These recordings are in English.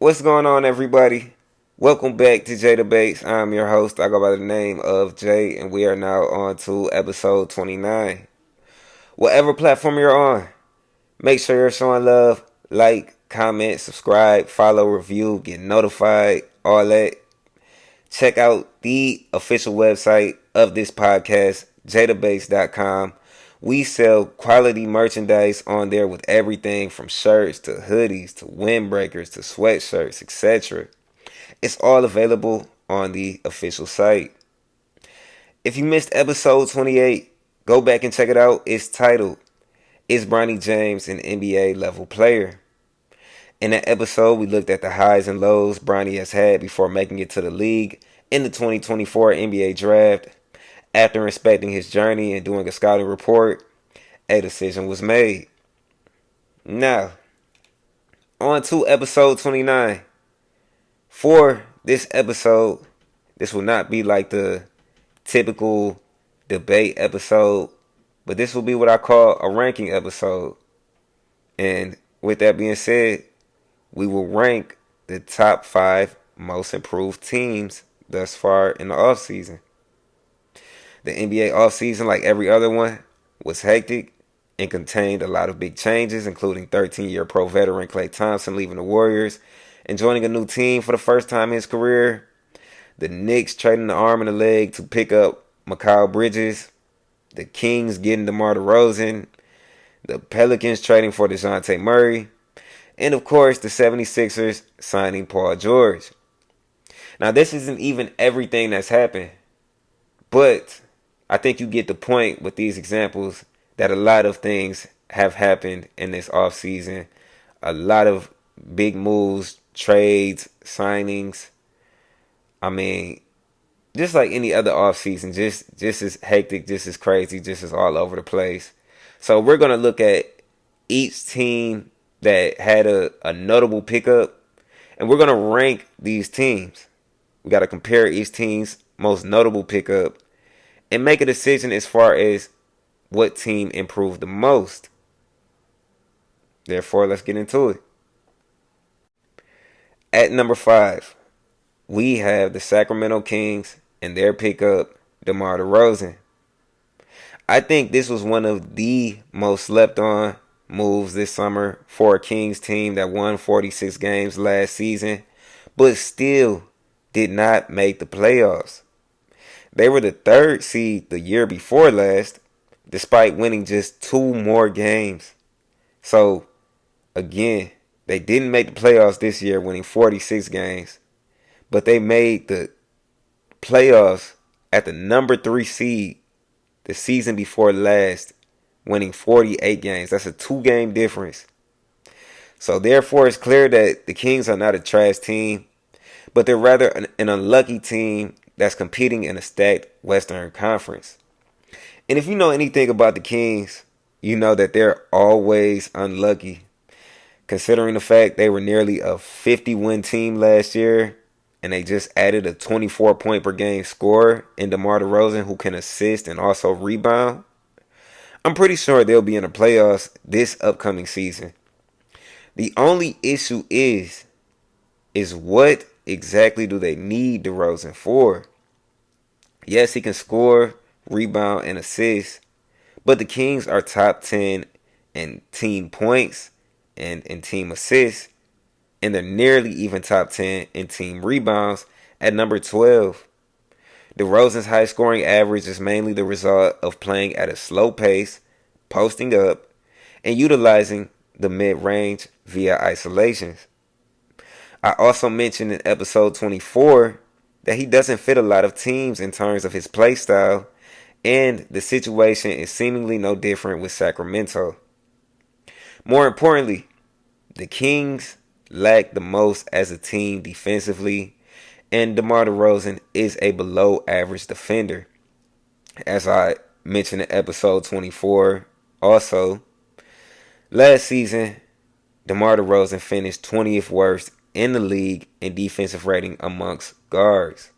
What's going on, everybody? Welcome back to Jay Debates. I'm your host. I go by the name of Jay, and we are now on to episode 29. Whatever platform you're on, make sure you're showing love, like, comment, subscribe, follow, review, get notified, all that. Check out the official website of this podcast, jdebates.com. We sell quality merchandise on there with everything from shirts to hoodies to windbreakers to sweatshirts, etc. It's all available on the official site. If you missed episode 28, go back and check it out. It's titled, Is Bronny James an NBA level player? In that episode, we looked at the highs and lows Bronny has had before making it to the league in the 2024 NBA Draft. After inspecting his journey and doing a scouting report, a decision was made. Now, on to episode 29. For this episode, this will not be like the typical debate episode, but this will be what I call a ranking episode. And with that being said, we will rank the top 5 most improved teams thus far in the offseason. The NBA offseason, like every other one, was hectic and contained a lot of big changes, including 13-year pro veteran Klay Thompson leaving the Warriors and joining a new team for the first time in his career. The Knicks trading the arm and the leg to pick up Mikal Bridges. The Kings getting Demar Derozen. The Pelicans trading for Dejounte Murray. And of course, the 76ers signing Paul George. Now, this isn't even everything that's happened, but I think you get the point with these examples that a lot of things have happened in this offseason. A lot of big moves, trades, signings. I mean, just like any other offseason, just as hectic, just as crazy, just as all over the place. So we're going to look at each team that had a notable pickup, and we're going to rank these teams. We got to compare each team's most notable pickup and make a decision as far as what team improved the most. Therefore, let's get into it. At number 5, we have the Sacramento Kings and their pickup, Demar Derozen. I think this was one of the most slept on moves this summer for a Kings team that won 46 games last season, but still did not make the playoffs. They were the 3rd seed the year before last, despite winning just 2 more games. So, again, they didn't make the playoffs this year, winning 46 games. But they made the playoffs at the number 3 seed the season before last, winning 48 games. That's a 2-game difference. So, therefore, it's clear that the Kings are not a trash team, but they're rather an unlucky team that's competing in a stacked Western Conference. And if you know anything about the Kings, you know that they're always unlucky. Considering the fact they were nearly a 50-win team last year, and they just added a 24-point per game scorer in DeMar DeRozan who can assist and also rebound, I'm pretty sure they'll be in the playoffs this upcoming season. The only issue is what exactly do they need DeRozan for? Yes, he can score, rebound, and assist, but the Kings are top 10 in team points and in team assists, and they're nearly even top 10 in team rebounds at number 12. DeRozan's high scoring average is mainly the result of playing at a slow pace, posting up, and utilizing the mid-range via isolations. I also mentioned in episode 24 that he doesn't fit a lot of teams in terms of his play style, and the situation is seemingly no different with Sacramento. More importantly, the Kings lack the most as a team defensively, and DeMar DeRozan is a below-average defender. As I mentioned in episode 24, also, last season, DeMar DeRozan finished 20th worst in the league in defensive rating amongst guards.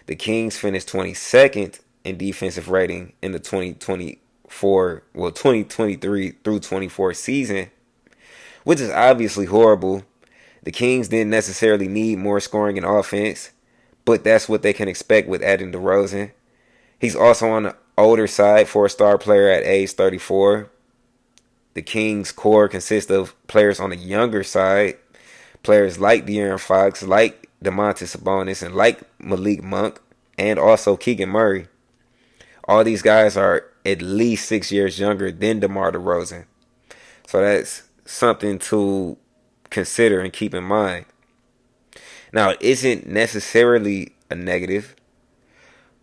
The Kings finished 22nd in defensive rating in the 2023 through 24 season, which is obviously horrible. The Kings didn't necessarily need more scoring and offense, but that's what they can expect with adding DeRozan. He's also on the older side for a star player at age 34. The Kings' core consists of players on the younger side, players like De'Aaron Fox, like Domantas Sabonis, and like Malik Monk, and also Keegan Murray. All these guys are at least 6 years younger than DeMar DeRozan. So that's something to consider and keep in mind. Now, it isn't necessarily a negative,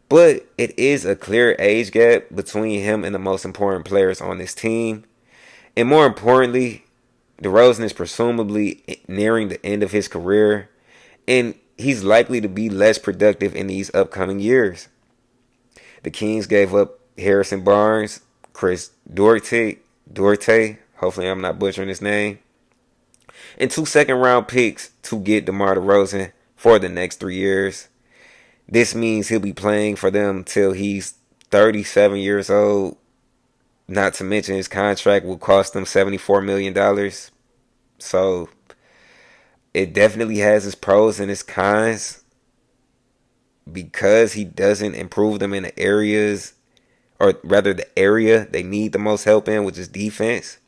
but it is a clear age gap between him and the most important players on this team. And more importantly, DeRozan is presumably nearing the end of his career, and he's likely to be less productive in these upcoming years. The Kings gave up Harrison Barnes, Chris Duarte, hopefully I'm not butchering his name, and 2 second-round picks to get DeMar DeRozan for the next 3 years. This means he'll be playing for them till he's 37 years old. Not to mention his contract will cost them $74 million. So it definitely has its pros and its cons because he doesn't improve them in the areas, or rather the area they need the most help in, which is defense.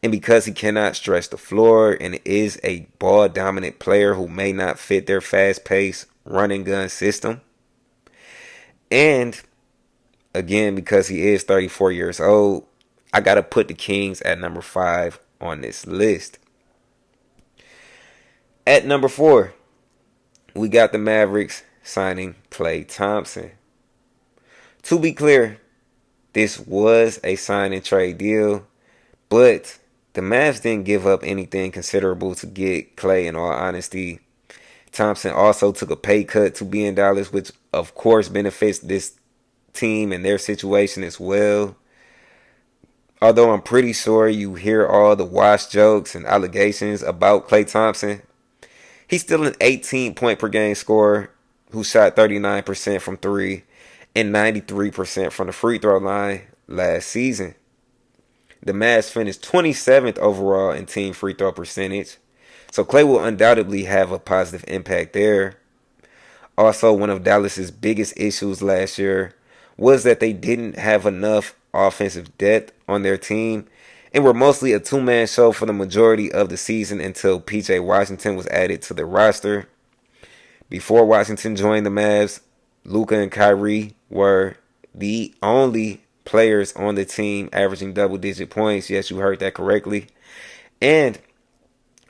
And because he cannot stretch the floor and is a ball-dominant player who may not fit their fast-paced run-and-gun system. And again, because he is 34 years old, I got to put the Kings at number 5 on this list. At number 4, we got the Mavericks signing Klay Thompson. To be clear, this was a sign and trade deal, but the Mavs didn't give up anything considerable to get Klay, in all honesty. Thompson also took a pay cut to be in Dallas, which of course benefits this team and their situation as well. Although I'm pretty sure you hear all the wash jokes and allegations about Klay Thompson, he's still an 18-point per game scorer who shot 39% from 3 and 93% from the free throw line last season. The Mavs finished 27th overall in team free throw percentage, so Klay will undoubtedly have a positive impact there. Also, one of Dallas's biggest issues last year was that they didn't have enough offensive depth on their team and were mostly a two-man show for the majority of the season until P.J. Washington was added to the roster. Before Washington joined the Mavs, Luka and Kyrie were the only players on the team averaging double-digit points. Yes, you heard that correctly. And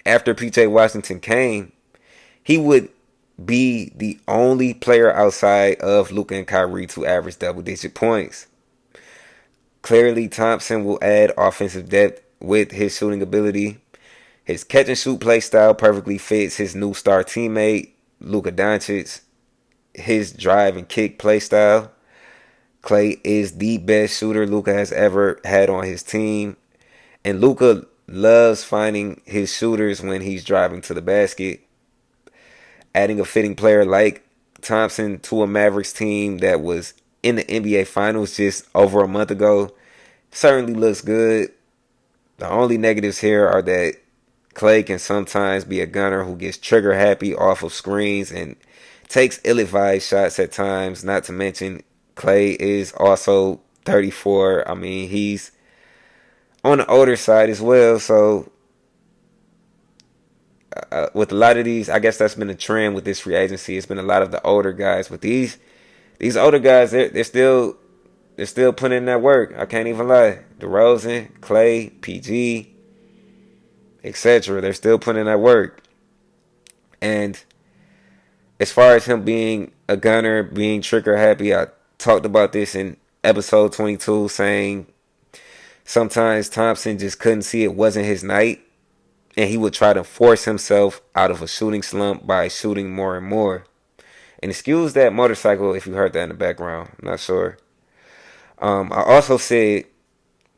after P.J. Washington came, he would be the only player outside of Luka and Kyrie to average double-digit points. Clearly, Thompson will add offensive depth with his shooting ability. His catch-and-shoot play style perfectly fits his new star teammate, Luka Doncic. His drive and kick play style. Klay is the best shooter Luka has ever had on his team. And Luka loves finding his shooters when he's driving to the basket. Adding a fitting player like Thompson to a Mavericks team that was in the NBA Finals just over a month ago certainly looks good. The only negatives here are that Klay can sometimes be a gunner who gets trigger happy off of screens and takes ill-advised shots at times. Not to mention, Klay is also 34. I mean, he's on the older side as well. So with a lot of these, I guess that's been a trend with this free agency. It's been a lot of the older guys. But these older guys, they're still putting in that work. I can't even lie. DeRozan, Klay, PG, etc. They're still putting in that work. And as far as him being a gunner, being trigger happy, I talked about this in episode 22, saying sometimes Thompson just couldn't see it wasn't his night, and he would try to force himself out of a shooting slump by shooting more and more. And excuse that motorcycle if you heard that in the background. I'm not sure. I also said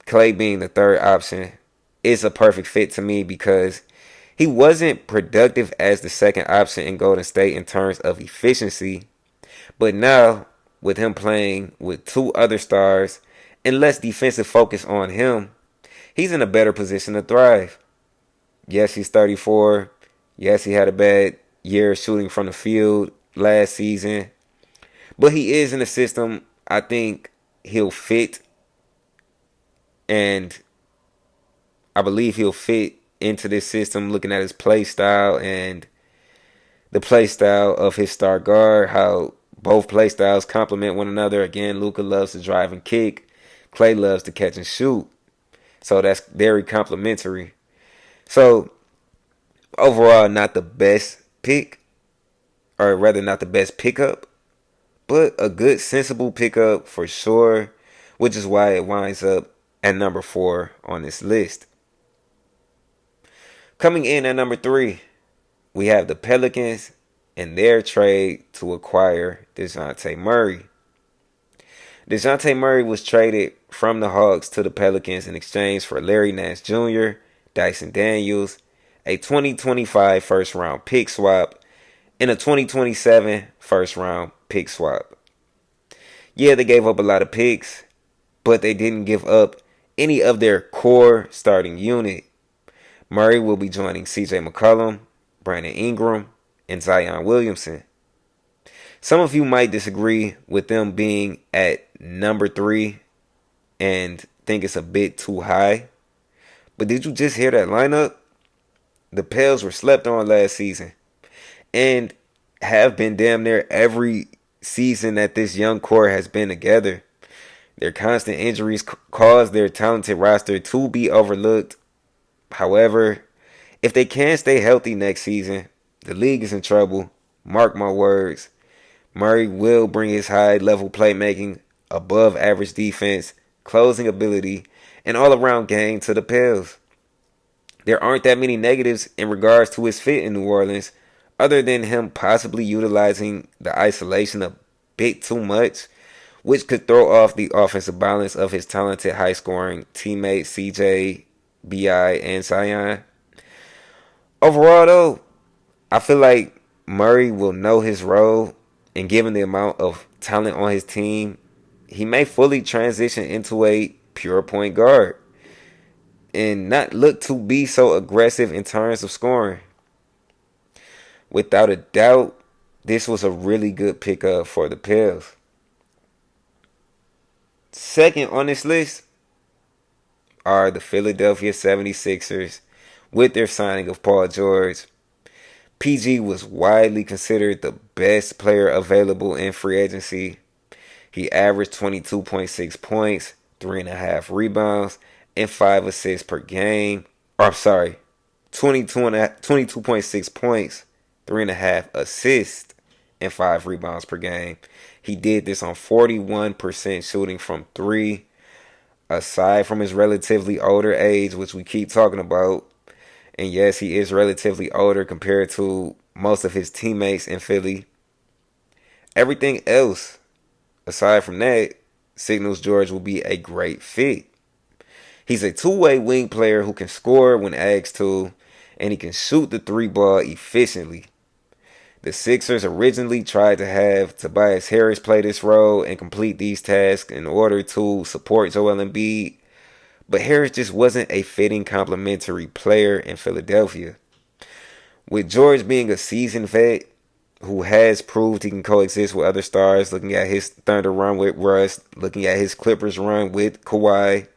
Klay being the third option is a perfect fit to me because he wasn't productive as the second option in Golden State in terms of efficiency. But now, with him playing with two other stars and less defensive focus on him, he's in a better position to thrive. Yes, he's 34. Yes, he had a bad year shooting from the field last season, but he is in the system. I think he'll fit, and I believe he'll fit into this system looking at his play style and the play style of his star guard, how both play styles complement one another. Again, Luka loves to drive and kick. Klay loves to catch and shoot. So that's very complimentary. So overall, not the best pick, or rather not the best pickup, but a good sensible pickup for sure, which is why it winds up at number 4 on this list. Coming in at number 3, we have the Pelicans and their trade to acquire Dejounte Murray. Dejounte Murray was traded from the Hawks to the Pelicans in exchange for Larry Nance Jr., Dyson Daniels, a 2025 first round pick swap, and a 2027 first round pick swap. Yeah, they gave up a lot of picks, but they didn't give up any of their core starting unit. Murray will be joining CJ McCollum, Brandon Ingram, and Zion Williamson. Some of you might disagree with them being at number 3 and think it's a bit too high. But did you just hear that lineup? The Pels were slept on last season and have been damn near every season that this young core has been together. Their constant injuries caused their talented roster to be overlooked. However, if they can stay healthy next season, the league is in trouble. Mark my words. Murray will bring his high-level playmaking, above-average defense, closing ability, and all-around game to the Pels. There aren't that many negatives in regards to his fit in New Orleans, other than him possibly utilizing the isolation a bit too much, which could throw off the offensive balance of his talented high-scoring teammates CJ, BI, and Zion. Overall, though, I feel like Murray will know his role, and given the amount of talent on his team, he may fully transition into a pure point guard and not look to be so aggressive in terms of scoring. Without a doubt, this was a really good pickup for the Pels. Second on this list are the Philadelphia 76ers with their signing of Paul George. PG was widely considered the best player available in free agency. He averaged 22.6 points, 3.5 rebounds, and 5 assists per game. 22.6 points, 3.5 assists, and 5 rebounds per game. He did this on 41% shooting from 3. Aside from his relatively older age, which we keep talking about, and yes, he is relatively older compared to most of his teammates in Philly, everything else, aside from that, signals George will be a great fit. He's a two-way wing player who can score when asked to, and he can shoot the 3-ball efficiently. The Sixers originally tried to have Tobias Harris play this role and complete these tasks in order to support Joel Embiid, but Harris just wasn't a fitting complementary player in Philadelphia. With George being a seasoned vet who has proved he can coexist with other stars, looking at his Thunder run with Russ, looking at his Clippers run with Kawhi,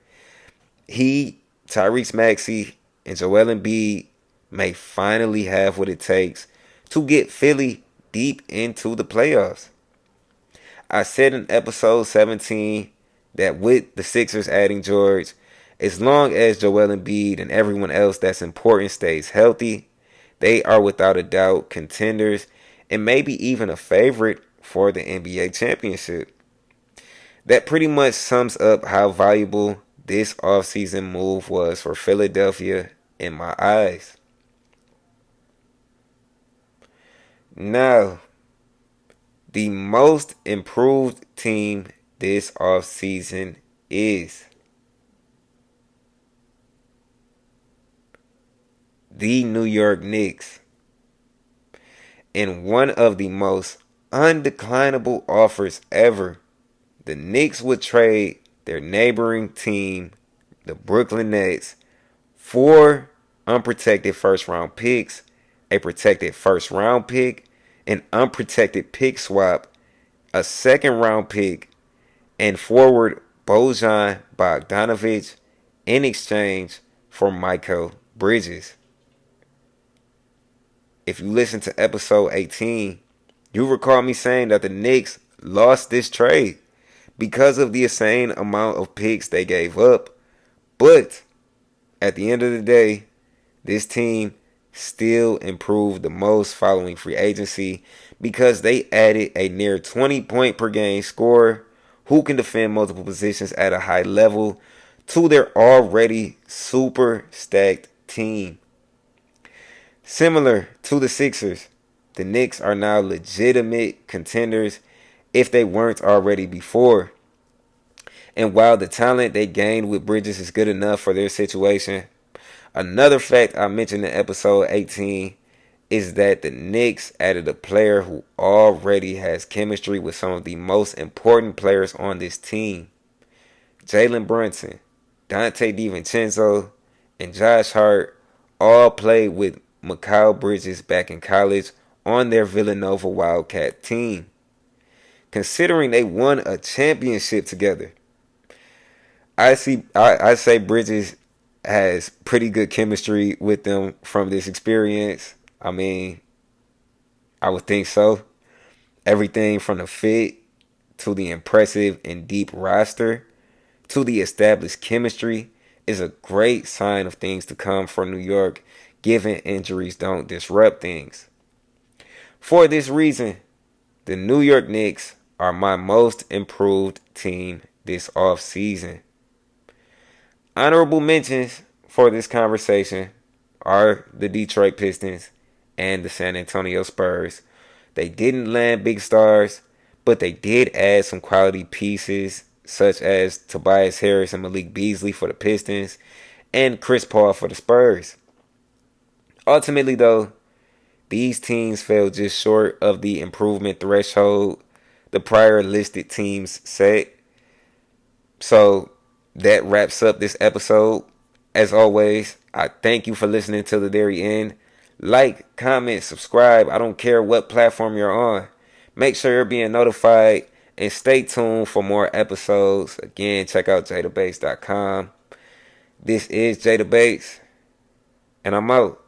he, Tyrese Maxey, and Joel Embiid may finally have what it takes to get Philly deep into the playoffs. I said in episode 17 that with the Sixers adding George, as long as Joel Embiid and everyone else that's important stays healthy, they are without a doubt contenders and maybe even a favorite for the NBA championship. That pretty much sums up how valuable this offseason move was for Philadelphia in my eyes. Now, the most improved team this offseason is the New York Knicks. In one of the most undeclinable offers ever, the Knicks would trade their neighboring team, the Brooklyn Nets, for unprotected first-round picks, a protected first round pick, an unprotected pick swap, a second round pick, and forward Bojan Bogdanovic in exchange for Mikal Bridges. If you listen to episode 18, you recall me saying that the Knicks lost this trade because of the insane amount of picks they gave up. But at the end of the day, this team still improved the most following free agency because they added a near 20 point per game scorer who can defend multiple positions at a high level to their already super stacked team. Similar to the Sixers, the Knicks are now legitimate contenders if they weren't already before. And while the talent they gained with Bridges is good enough for their situation, another fact I mentioned in episode 18 is that the Knicks added a player who already has chemistry with some of the most important players on this team. Jalen Brunson, Dante DiVincenzo, and Josh Hart all played with Mikal Bridges back in college on their Villanova Wildcat team. Considering they won a championship together, I say Bridges has pretty good chemistry with them from this experience. I mean, I would think so. Everything from the fit to the impressive and deep roster to the established chemistry is a great sign of things to come for New York, given injuries don't disrupt things. For this reason, the New York Knicks are my most improved team this offseason. Honorable mentions for this conversation are the Detroit Pistons and the San Antonio Spurs. They didn't land big stars, but they did add some quality pieces such as Tobias Harris and Malik Beasley for the Pistons and Chris Paul for the Spurs. Ultimately, though, these teams fell just short of the improvement threshold the prior listed teams set. So that wraps up this episode. As always, I thank you for listening to the very end. Like, comment, subscribe. I don't care what platform you're on. Make sure you're being notified and stay tuned for more episodes. Again, check out jadabase.com. This is Jada Bates, and I'm out.